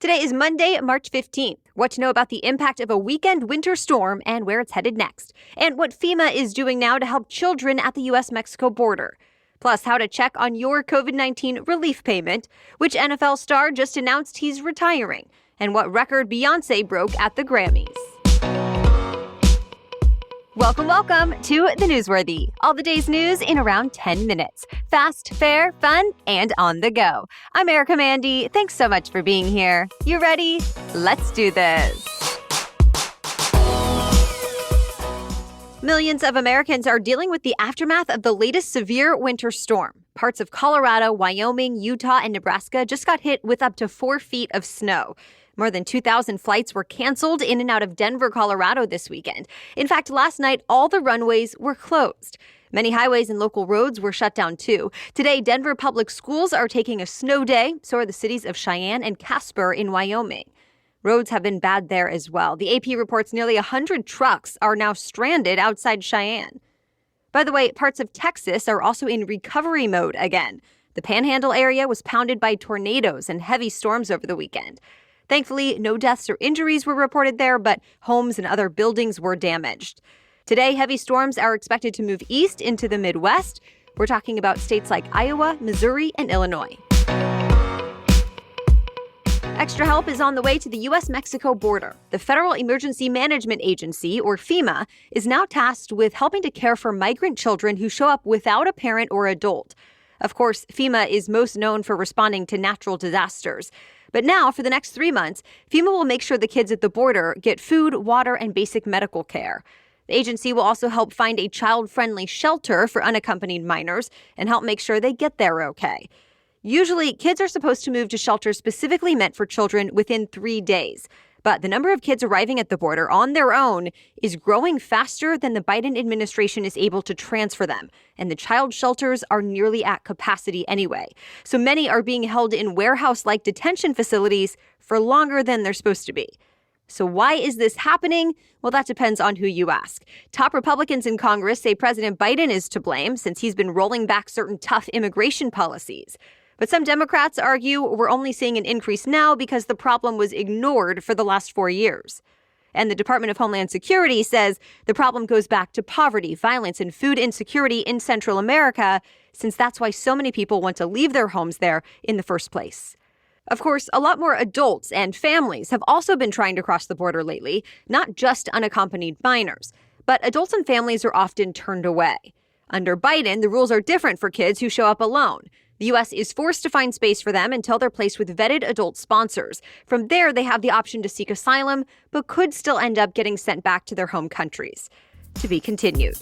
Today is Monday, March 15th. What to know about the impact of a weekend winter storm and where it's headed next. And what FEMA is doing now to help children at the U.S. Mexico border. Plus, how to check on your COVID-19 relief payment, which NFL star just announced he's retiring, and what record Beyoncé broke at the Grammys. Welcome to The Newsworthy. All the day's news in around 10 minutes. Fast, fair, fun, and on the go. I'm Erica Mandy. Thanks so much for being here. You ready? Let's do this. Millions of Americans are dealing with the aftermath of the latest severe winter storm. Parts of Colorado, Wyoming, Utah, and Nebraska just got hit with up to 4 feet of snow. More than 2,000 flights were canceled in and out of Denver, Colorado this weekend. In fact, last night, all the runways were closed. Many highways and local roads were shut down, too. Today, Denver public schools are taking a snow day. So are the cities of Cheyenne and Casper in Wyoming. Roads have been bad there as well. The AP reports nearly 100 trucks are now stranded outside Cheyenne. By the way, parts of Texas are also in recovery mode again. The Panhandle area was pounded by tornadoes and heavy storms over the weekend. Thankfully, no deaths or injuries were reported there, but homes and other buildings were damaged. Today, heavy storms are expected to move east into the Midwest. We're talking about states like Iowa, Missouri, and Illinois. Extra help is on the way to the U.S. Mexico border. The Federal Emergency Management Agency, or FEMA, is now tasked with helping to care for migrant children who show up without a parent or adult. Of course, FEMA is most known for responding to natural disasters. But now, for the next 3 months, FEMA will make sure the kids at the border get food, water, and basic medical care. The agency will also help find a child-friendly shelter for unaccompanied minors and help make sure they get there okay. Usually, kids are supposed to move to shelters specifically meant for children within 3 days. But the number of kids arriving at the border on their own is growing faster than the Biden administration is able to transfer them. And the child shelters are nearly at capacity anyway. So many are being held in warehouse-like detention facilities for longer than they're supposed to be. So why is this happening? Well, that depends on who you ask. Top Republicans in Congress say President Biden is to blame since he's been rolling back certain tough immigration policies. But some Democrats argue we're only seeing an increase now because the problem was ignored for the last 4 years. And the Department of Homeland Security says the problem goes back to poverty, violence, and food insecurity in Central America, since that's why so many people want to leave their homes there in the first place. Of course, a lot more adults and families have also been trying to cross the border lately, not just unaccompanied minors. But adults and families are often turned away. Under Biden, the rules are different for kids who show up alone. The U.S. is forced to find space for them until they're placed with vetted adult sponsors. From there, they have the option to seek asylum, but could still end up getting sent back to their home countries. To be continued.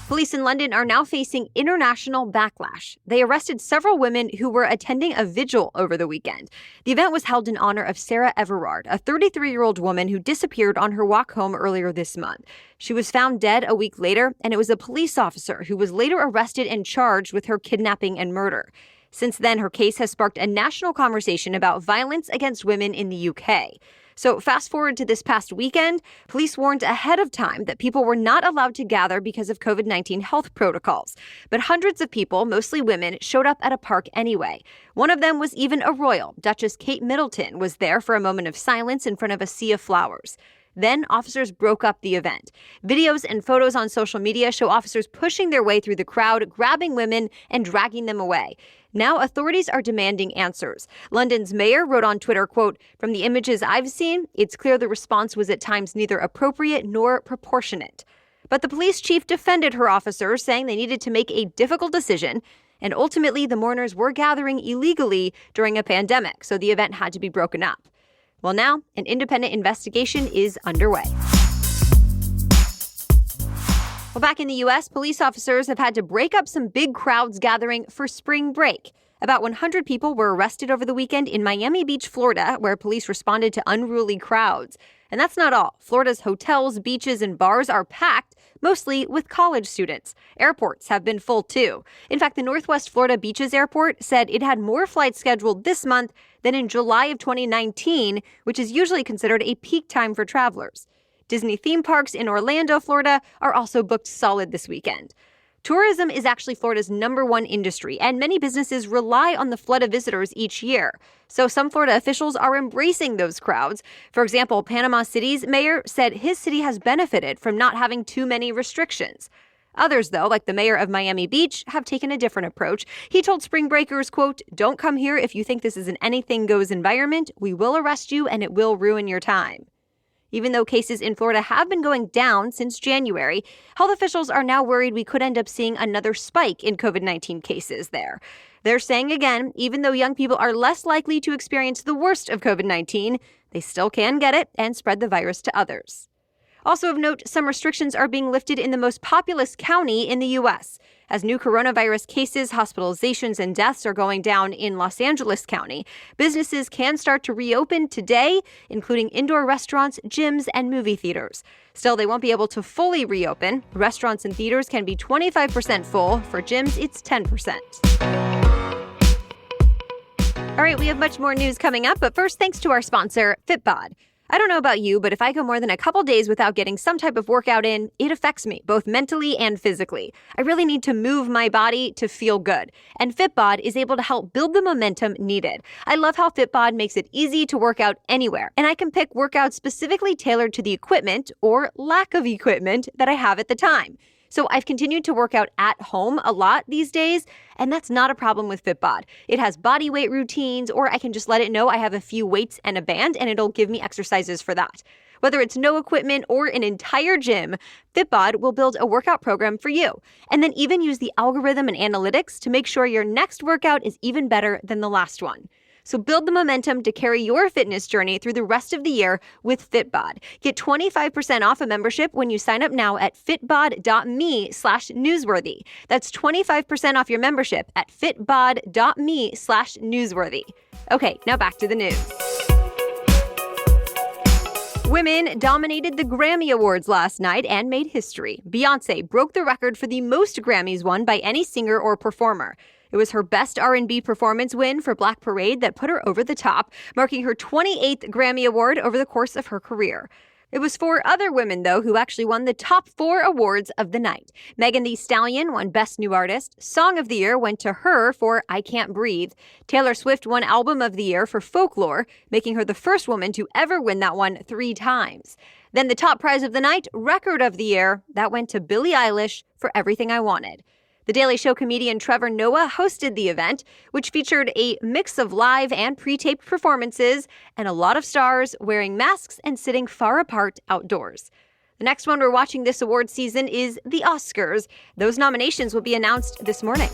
Police in London are now facing international backlash. They arrested several women who were attending a vigil over the weekend. The event was held in honor of Sarah Everard, a 33-year-old woman who disappeared on her walk home earlier this month. She was found dead a week later, and it was a police officer who was later arrested and charged with her kidnapping and murder. Since then, her case has sparked a national conversation about violence against women in the UK. So fast forward to this past weekend, police warned ahead of time that people were not allowed to gather because of COVID-19 health protocols. But hundreds of people, mostly women, showed up at a park anyway. One of them was even a royal. Duchess Kate Middleton was there for a moment of silence in front of a sea of flowers. Then officers broke up the event. Videos and photos on social media show officers pushing their way through the crowd, grabbing women and dragging them away. Now authorities are demanding answers. London's mayor wrote on Twitter, quote, "From the images I've seen, it's clear the response was at times neither appropriate nor proportionate." But the police chief defended her officers, saying they needed to make a difficult decision. And ultimately, the mourners were gathering illegally during a pandemic, so the event had to be broken up. Well, now, an independent investigation is underway. Well, back in the U.S., police officers have had to break up some big crowds gathering for spring break. About 100 people were arrested over the weekend in Miami Beach, Florida, where police responded to unruly crowds. And that's not all. Florida's hotels, beaches, and bars are packed, mostly with college students. Airports have been full, too. In fact, the Northwest Florida Beaches Airport said it had more flights scheduled this month than in July of 2019, which is usually considered a peak time for travelers. Disney theme parks in Orlando, Florida, are also booked solid this weekend. Tourism is actually Florida's #1 industry, and many businesses rely on the flood of visitors each year. So some Florida officials are embracing those crowds. For example, Panama City's mayor said his city has benefited from not having too many restrictions. Others, though, like the mayor of Miami Beach, have taken a different approach. He told spring breakers, quote, "Don't come here if you think this is an anything-goes environment. We will arrest you and it will ruin your time." Even though cases in Florida have been going down since January, health officials are now worried we could end up seeing another spike in COVID-19 cases there. They're saying again, even though young people are less likely to experience the worst of COVID-19, they still can get it and spread the virus to others. Also of note, some restrictions are being lifted in the most populous county in the U.S. As new coronavirus cases, hospitalizations, and deaths are going down in Los Angeles County, businesses can start to reopen today, including indoor restaurants, gyms, and movie theaters. Still, they won't be able to fully reopen. Restaurants and theaters can be 25% full. For gyms, it's 10%. All right, we have much more news coming up, but first, thanks to our sponsor, Fitbod. I don't know about you, but if I go more than a couple days without getting some type of workout in, it affects me, both mentally and physically. I really need to move my body to feel good. And Fitbod is able to help build the momentum needed. I love how Fitbod makes it easy to work out anywhere, and I can pick workouts specifically tailored to the equipment or lack of equipment that I have at the time. So I've continued to work out at home a lot these days, and that's not a problem with Fitbod. It has body weight routines, or I can just let it know I have a few weights and a band, and it'll give me exercises for that. Whether it's no equipment or an entire gym, Fitbod will build a workout program for you, and then even use the algorithm and analytics to make sure your next workout is even better than the last one. So build the momentum to carry your fitness journey through the rest of the year with Fitbod. Get 25% off a membership when you sign up now at fitbod.me/newsworthy. That's 25% off your membership at fitbod.me/newsworthy. Okay, now back to the news. Women dominated the Grammy Awards last night and made history. Beyoncé broke the record for the most Grammys won by any singer or performer. It was her best R&B performance win for Black Parade that put her over the top, marking her 28th Grammy Award over the course of her career. It was 4 other women, though, who actually won the top 4 awards of the night. Megan Thee Stallion won Best New Artist. Song of the Year went to her for I Can't Breathe. Taylor Swift won Album of the Year for Folklore, making her the first woman to ever win that one 3 times. Then the top prize of the night, Record of the Year, that went to Billie Eilish for Everything I Wanted. The Daily Show comedian Trevor Noah hosted the event, which featured a mix of live and pre-taped performances and a lot of stars wearing masks and sitting far apart outdoors. The next one we're watching this award season is the Oscars. Those nominations will be announced this morning.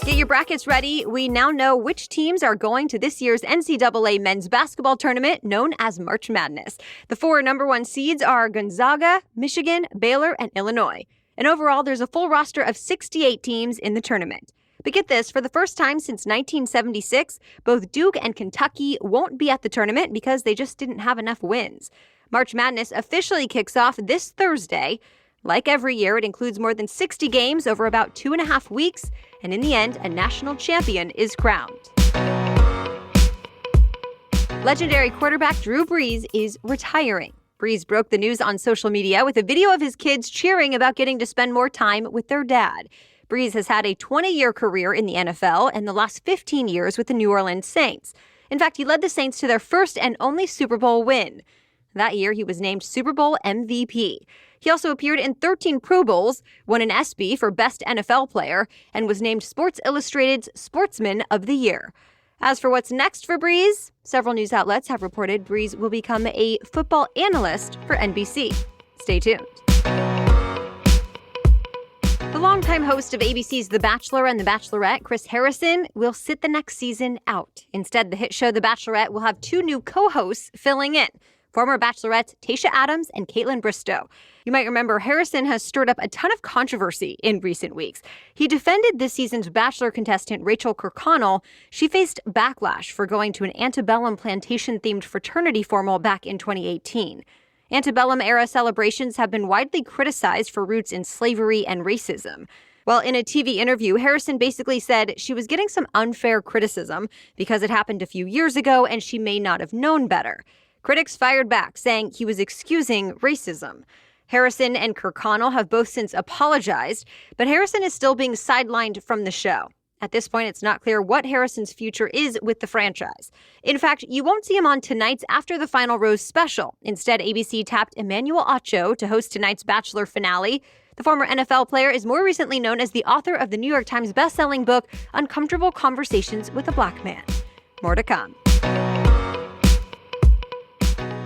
Get your brackets ready. We now know which teams are going to this year's NCAA men's basketball tournament known as March Madness. The 4 #1 seeds are Gonzaga, Michigan, Baylor, and Illinois. And overall, there's a full roster of 68 teams in the tournament. But get this, for the first time since 1976, both Duke and Kentucky won't be at the tournament because they just didn't have enough wins. March Madness officially kicks off this Thursday. Like every year, it includes more than 60 games over about 2.5 weeks, and in the end, a national champion is crowned. Legendary quarterback Drew Brees is retiring. Brees broke the news on social media with a video of his kids cheering about getting to spend more time with their dad. Brees has had a 20-year career in the NFL and the last 15 years with the New Orleans Saints. In fact, he led the Saints to their first and only Super Bowl win. That year, he was named Super Bowl MVP. He also appeared in 13 Pro Bowls, won an ESPY for Best NFL Player, and was named Sports Illustrated's Sportsman of the Year. As for what's next for Brees, several news outlets have reported Brees will become a football analyst for NBC. Stay tuned. The longtime host of ABC's The Bachelor and The Bachelorette, Chris Harrison, will sit the next season out. Instead, the hit show The Bachelorette will have 2 new co-hosts filling in. Former Bachelorettes Tayshia Adams and Caitlin Bristow. You might remember Harrison has stirred up a ton of controversy in recent weeks. He defended this season's Bachelor contestant Rachel Kirkconnell. She faced backlash for going to an antebellum plantation-themed fraternity formal back in 2018. Antebellum-era celebrations have been widely criticized for roots in slavery and racism. Well, in a TV interview, Harrison basically said she was getting some unfair criticism because it happened a few years ago and she may not have known better. Critics fired back, saying he was excusing racism. Harrison and Kirkconnell have both since apologized, but Harrison is still being sidelined from the show. At this point, it's not clear what Harrison's future is with the franchise. In fact, you won't see him on tonight's After the Final Rose special. Instead, ABC tapped Emmanuel Acho to host tonight's Bachelor finale. The former NFL player is more recently known as the author of the New York Times bestselling book, Uncomfortable Conversations with a Black Man. More to come.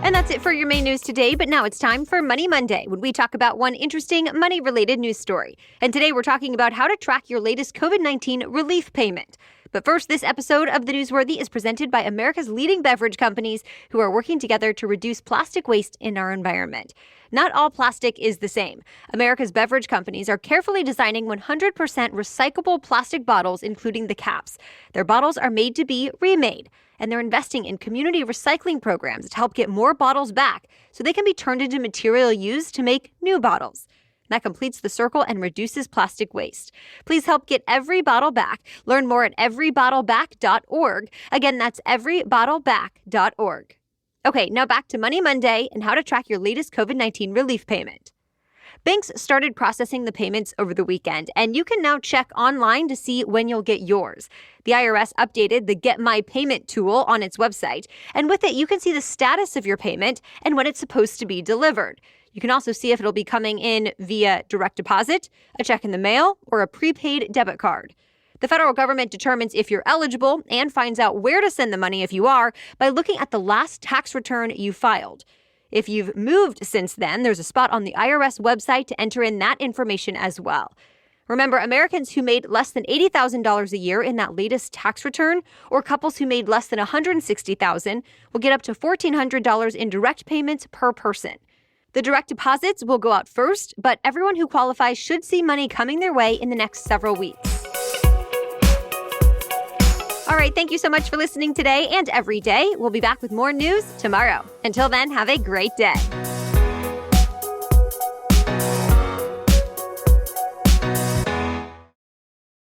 And that's it for your main news today, but now it's time for Money Monday, when we talk about one interesting money-related news story. And today we're talking about how to track your latest COVID-19 relief payment. But first, this episode of The Newsworthy is presented by America's leading beverage companies who are working together to reduce plastic waste in our environment. Not all plastic is the same. America's beverage companies are carefully designing 100% recyclable plastic bottles, including the caps. Their bottles are made to be remade, and they're investing in community recycling programs to help get more bottles back so they can be turned into material used to make new bottles. That completes the circle and reduces plastic waste. Please help get every bottle back. Learn more at everybottleback.org. Again, that's everybottleback.org. Okay, now back to Money Monday and how to track your latest COVID-19 relief payment. Banks started processing the payments over the weekend, and you can now check online to see when you'll get yours. The IRS updated the Get My Payment tool on its website, and with it, you can see the status of your payment and when it's supposed to be delivered. You can also see if it'll be coming in via direct deposit, a check in the mail, or a prepaid debit card. The federal government determines if you're eligible and finds out where to send the money if you are by looking at the last tax return you filed. If you've moved since then, there's a spot on the IRS website to enter in that information as well. Remember, Americans who made less than $80,000 a year in that latest tax return, or couples who made less than $160,000, will get up to $1,400 in direct payments per person. The direct deposits will go out first, but everyone who qualifies should see money coming their way in the next several weeks. All right, thank you so much for listening today and every day. We'll be back with more news tomorrow. Until then, have a great day.